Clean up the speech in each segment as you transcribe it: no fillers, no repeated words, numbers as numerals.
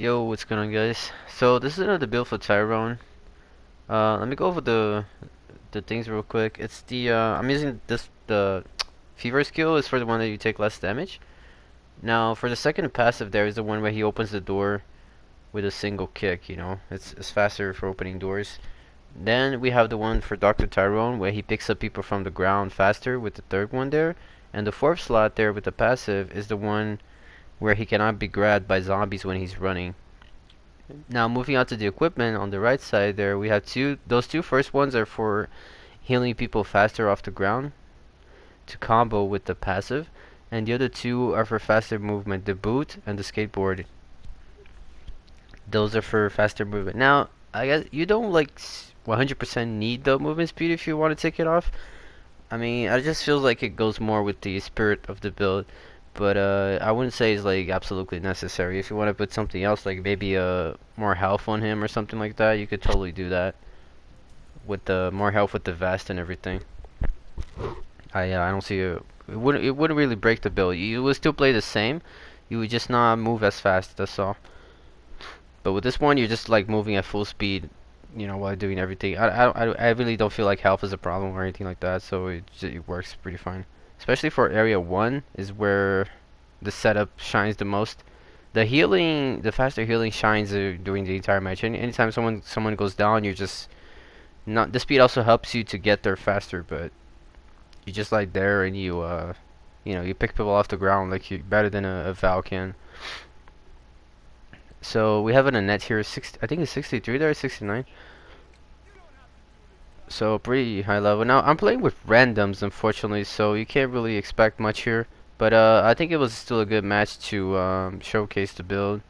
Yo, what's going on, guys? So this is another build for Tyrone. Let me go over the things real quick. It's the I'm using the fever skill is for the one that you take less damage. Now for the second passive, there is the one where he opens the door with a single kick. It's faster for opening doors. Then we have the one for Dr. Tyrone where he picks up people from the ground faster with the third one there, and the fourth slot there with the passive is the one where he cannot be grabbed by zombies when he's running. Now moving on to the equipment on the right side there, we have those two first ones are for healing people faster off the ground to combo with the passive, and the other two are for faster movement, the boot and the skateboard. Those are for faster movement. Now, I guess you don't like 100% need the movement speed if you want to take it off. I mean, I just feel like it goes more with the spirit of the build. But I wouldn't say it's like absolutely necessary. If you want to put something else, like maybe more health on him or something like that, you could totally do that with the more health with the vest and everything. I don't see it wouldn't really break the build. You would still play the same. You would just not move as fast. That's all. But with this one, you're just like moving at full speed, while doing everything. I really don't feel like health is a problem or anything like that. So it works pretty fine. Especially for area 1 is where the setup shines the most. The faster healing shines during the entire match. Anytime someone goes down, you're just not. The speed also helps you to get there faster, but you just like there and you pick people off the ground like you better than a Val can. So we have a net here, I think it's 63 there, 69. So pretty high level. Now I'm playing with randoms, unfortunately, so you can't really expect much here. But I think it was still a good match to showcase the build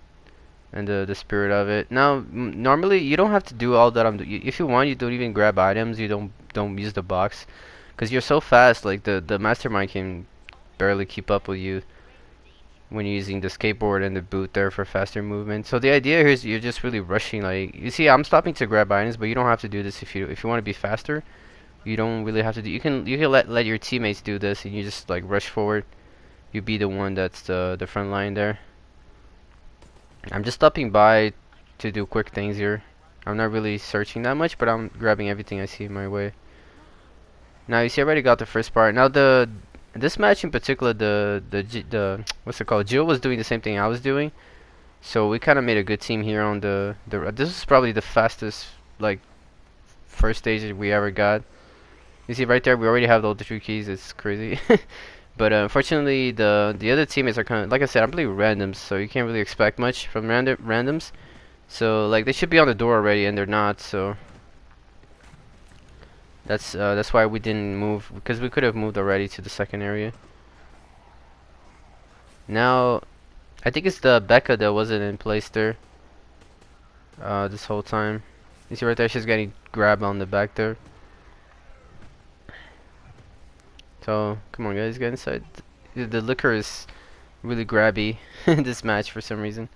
and the spirit of it. Now, normally you don't have to do all that I'm doing. If you want, you don't even grab items. You don't use the box, because you're so fast. Like the mastermind can barely keep up with you when you're using the skateboard and the boot there for faster movement. So the idea here is you're just really rushing. Like you see, I'm stopping to grab items, but you don't have to do this if you want to be faster. You don't really have to do. You can let your teammates do this, and you just like rush forward. You be the one that's the front line there. I'm just stopping by to do quick things here. I'm not really searching that much, but I'm grabbing everything I see in my way. Now you see, I already got the first part. Now this match in particular, the what's it called? Jill was doing the same thing I was doing, so we kind of made a good team here on the. This is probably the fastest like first stage that we ever got. You see right there, we already have all the 3 keys. It's crazy. But unfortunately, the other teammates are kind of, like I said, I'm playing randoms, so you can't really expect much from randoms. So like they should be on the door already, and they're not. So that's why we didn't move, because we could have moved already to the second area. Now, I think it's the Becca that wasn't in place there this whole time. You see right there, she's getting grabbed on the back there. So come on, guys, get inside. The liquor is really grabby in this match for some reason.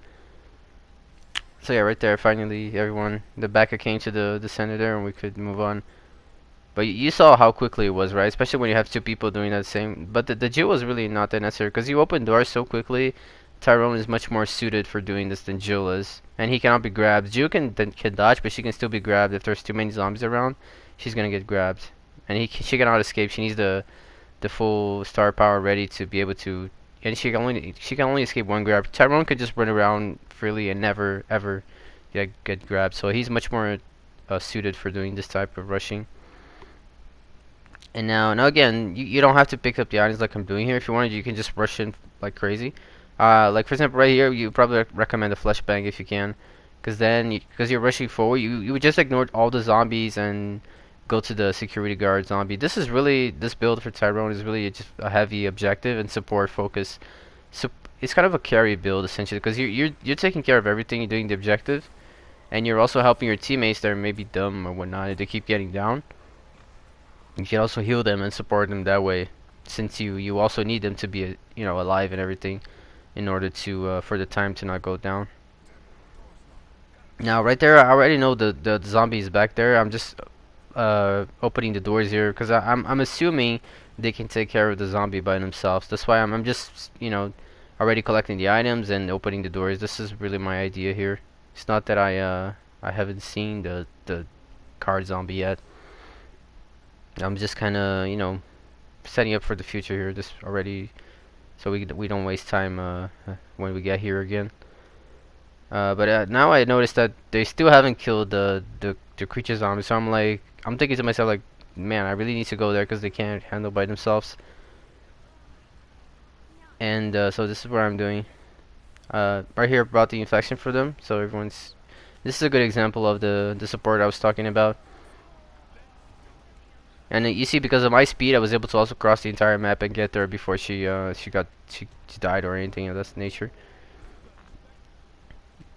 So yeah, right there, finally everyone, the Becca came to the center there, and we could move on. But you saw how quickly it was, right? Especially when you have 2 people doing that same. But the Jill was really not that necessary, because you open doors so quickly. Tyrone is much more suited for doing this than Jill is, and he cannot be grabbed. Jill can dodge, but she can still be grabbed if there's too many zombies around. She's gonna get grabbed, and she cannot escape. She needs the full star power ready to be able to, and she can only escape one grab. Tyrone could just run around freely and never ever get grabbed. So he's much more suited for doing this type of rushing. And now again, you don't have to pick up the items like I'm doing here. If you wanted, you can just rush in like crazy. Like for example, right here, you probably recommend a flashbang if you can, because then because you're rushing forward, you would just ignore all the zombies and go to the security guard zombie. This build for Tyrone is really just a heavy objective and support focus. So it's kind of a carry build essentially, because you're taking care of everything. You're doing the objective, and you're also helping your teammates that are maybe dumb or whatnot if they keep getting down. You can also heal them and support them that way, since you also need them to be alive and everything, in order to for the time to not go down. Now right there, I already know the zombie is back there. I'm just opening the doors here, because I'm assuming they can take care of the zombie by themselves. That's why I'm just already collecting the items and opening the doors. This is really my idea here. It's not that I haven't seen the card zombie yet. I'm just kind of, you know, setting up for the future here. This already, so we don't waste time when we get here again. But now I noticed that they still haven't killed the creature zombies. So I'm thinking to myself like, man, I really need to go there because they can't handle by themselves. And so this is what I'm doing. Right here about the infection for them. So everyone's. This is a good example of the support I was talking about. And you see, because of my speed, I was able to also cross the entire map and get there before she died or anything of that nature.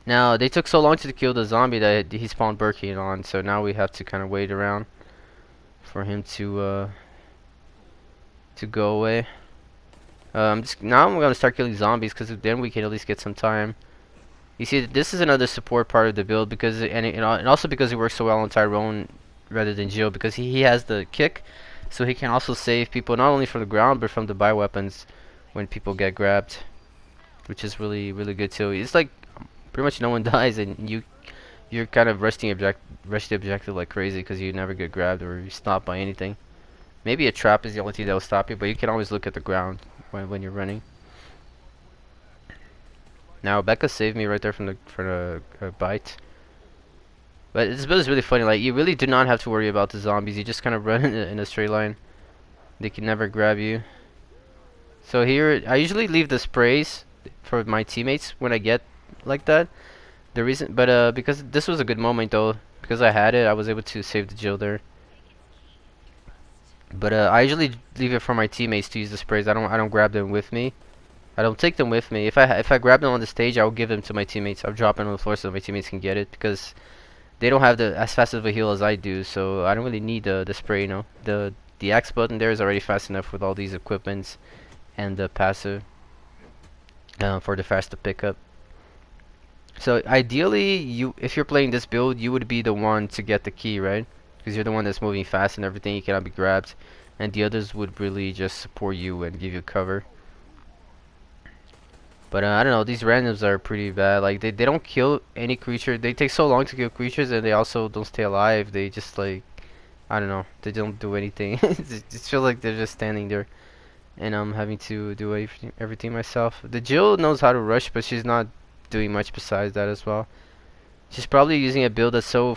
Now they took so long to kill the zombie that he spawned Birkin on, so now we have to kind of wait around for him to go away. Now I'm gonna start killing zombies because then we can at least get some time. You see, this is another support part of the build because and also because it works so well on Tyrone rather than Jill, because he has the kick, so he can also save people not only from the ground but from the bioweapons when people get grabbed, which is really good too. It's like pretty much no one dies and you're kind of rush the objective like crazy because you never get grabbed or you stopped by anything. Maybe a trap is the only thing that will stop you, but you can always look at the ground when you're running. Now Becca saved me right there from the bite. But this build is really funny. Like, you really do not have to worry about the zombies. You just kind of run in a straight line. They can never grab you. So here, I usually leave the sprays for my teammates when I get like that. The reason, but because this was a good moment though, because I had it, I was able to save the Jill there. But I usually leave it for my teammates to use the sprays. I don't grab them with me. I don't take them with me. If I grab them on the stage, I will give them to my teammates. I'll drop them on the floor so my teammates can get it because they don't have as fast of a heal as I do. So I don't really need the spray. You know, the X button there is already fast enough with all these equipments and the passive for the faster pickup. So ideally, if you're playing this build, you would be the one to get the key, right? Because you're the one that's moving fast and everything. You cannot be grabbed, and the others would really just support you and give you cover. But I don't know, these randoms are pretty bad. Like they don't kill any creature. They take so long to kill creatures, and they also don't stay alive. They just like, I don't know, they don't do anything. It just feels like they're just standing there, and I'm having to do everything myself. The Jill knows how to rush, but she's not doing much besides that as well. She's probably using a build that's so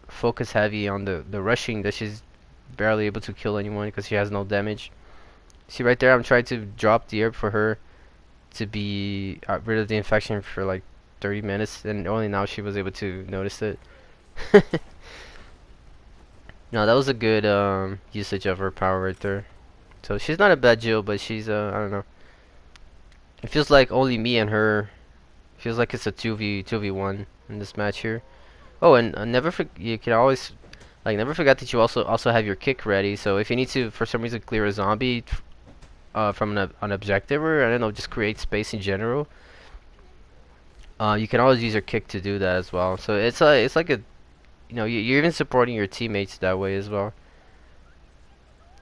focus heavy on the rushing that she's barely able to kill anyone because she has no damage. See right there, I'm trying to drop the herb for her to be rid of the infection for like 30 minutes, and only now she was able to notice it. No, that was a good usage of her power right there. So she's not a bad Jill, but she's I don't know. It feels like only me and her. Feels like it's a 2v1 in this match here. Oh, and you can always never forget that you also have your kick ready. So if you need to for some reason clear a zombie from an objective, or I don't know, just create space in general, you can always use your kick to do that as well. So it's like a, you know, you're even supporting your teammates that way as well.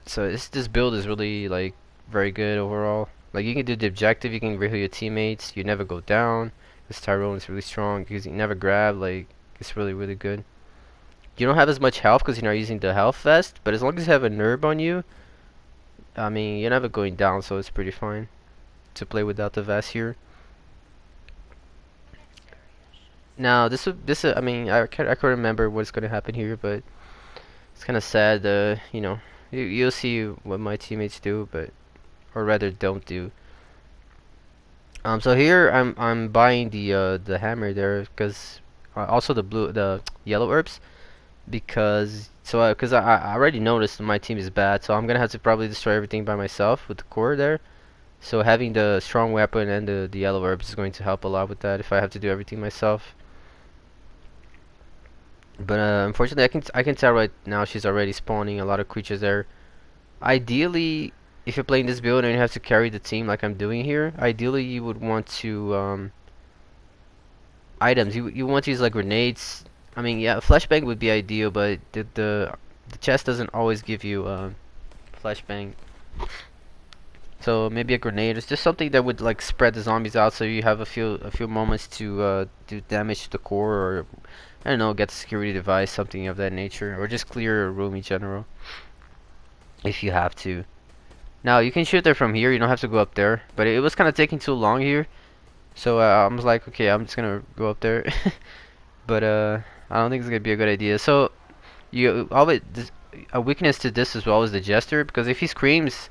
So this build is really like very good overall. Like you can do the objective, you can heal your teammates, you never go down. This Tyrone is really strong because you never grab. Like it's really good. You don't have as much health because you're not using the health vest, but as long as you have a nerve on you, I mean, you're never going down, so it's pretty fine to play without the vest here. Now I mean, I can't remember what's gonna happen here, but it's kind of sad. You know, you'll see what my teammates do, but or rather don't do. So here I'm buying the hammer there because also the yellow herbs because I already noticed my team is bad, so I'm gonna have to probably destroy everything by myself with the core there. So having the strong weapon and the yellow herbs is going to help a lot with that if I have to do everything myself. But unfortunately, I can tell right now she's already spawning a lot of creatures there. Ideally, if you're playing this build and you have to carry the team like I'm doing here, ideally you would want to items. You want to use like grenades. I mean, yeah, a flashbang would be ideal, but the chest doesn't always give you flashbang. So maybe a grenade. It's just something that would like spread the zombies out, so you have a few moments to do damage to the core, or I don't know, get the security device, something of that nature, or just clear a room in general if you have to. Now you can shoot there from here. You don't have to go up there, but it was kind of taking too long here. So I was like, okay, I'm just gonna go up there. But I don't think it's gonna be a good idea. So you always a weakness to this as well is the jester, because if he screams,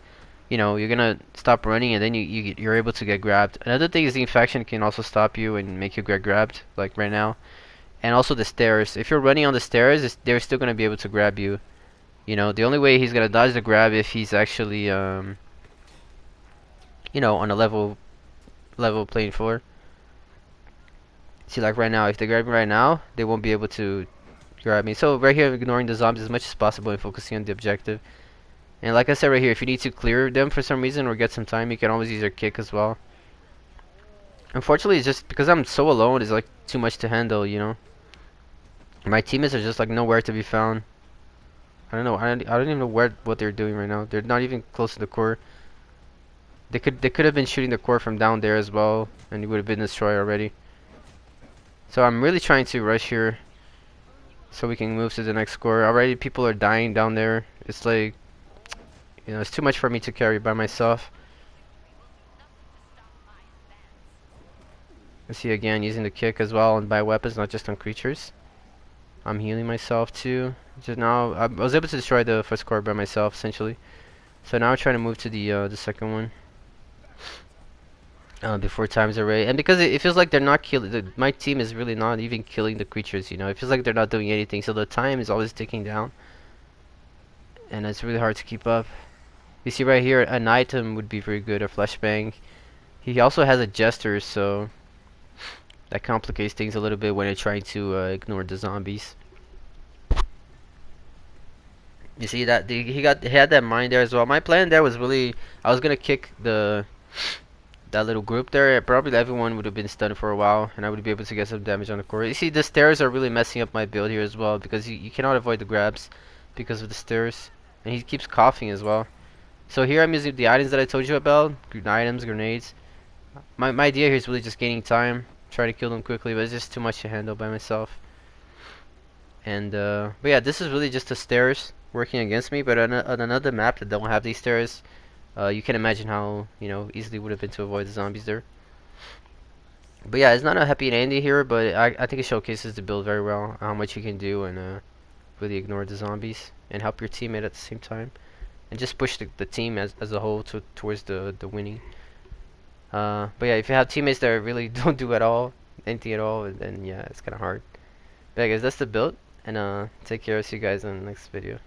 you know, you're gonna stop running, and then you're able to get grabbed. Another thing is the infection can also stop you and make you get grabbed, like right now. And also the stairs. If you're running on the stairs, they're still gonna be able to grab you. You know, the only way he's gonna dodge the grab if he's actually you know, on a level playing floor. See, like right now, if they grab me right now, they won't be able to grab me. So right here, I'm ignoring the zombies as much as possible and focusing on the objective. And like I said right here, if you need to clear them for some reason or get some time, you can always use your kick as well. Unfortunately, it's just because I'm so alone, it's like too much to handle, you know. My teammates are just like nowhere to be found. I don't know. I don't even know what they're doing right now. They're not even close to the core. They could have been shooting the core from down there as well, and it would have been destroyed already. So I'm really trying to rush here so we can move to the next score. Already people are dying down there. It's like, you know, it's too much for me to carry by myself. I see again using the kick as well and by weapons, not just on creatures. I'm healing myself too. Just now I was able to destroy the first core by myself essentially. So now I'm trying to move to the second one. Before time's array, and because it feels like they're not killing. My team is really not even killing the creatures. You know, it feels like they're not doing anything. So the time is always ticking down, and it's really hard to keep up. You see right here, an item would be very good. A flashbang. He also has a jester, so that complicates things a little bit when you're trying to ignore the zombies. You see that he had that mine there as well. My plan there was really I was gonna kick that little group there. Probably everyone would have been stunned for a while, and I would be able to get some damage on the core. You see, the stairs are really messing up my build here as well, because you cannot avoid the grabs because of the stairs. And he keeps coughing as well. So here I'm using the items that I told you about, items, grenades. My idea here is really just gaining time, try to kill them quickly, but it's just too much to handle by myself. And but yeah, this is really just the stairs working against me, but on another map that don't have these stairs, you can imagine how, you know, easily would have been to avoid the zombies there. But yeah, it's not a happy ending here, but I think it showcases the build very well, how much you can do, and really ignore the zombies and help your teammate at the same time, and just push the team as a whole towards the winning. But yeah, if you have teammates that really don't do at all, anything at all, then yeah, it's kind of hard. But yeah, guys, that's the build, and take care. See you guys in the next video.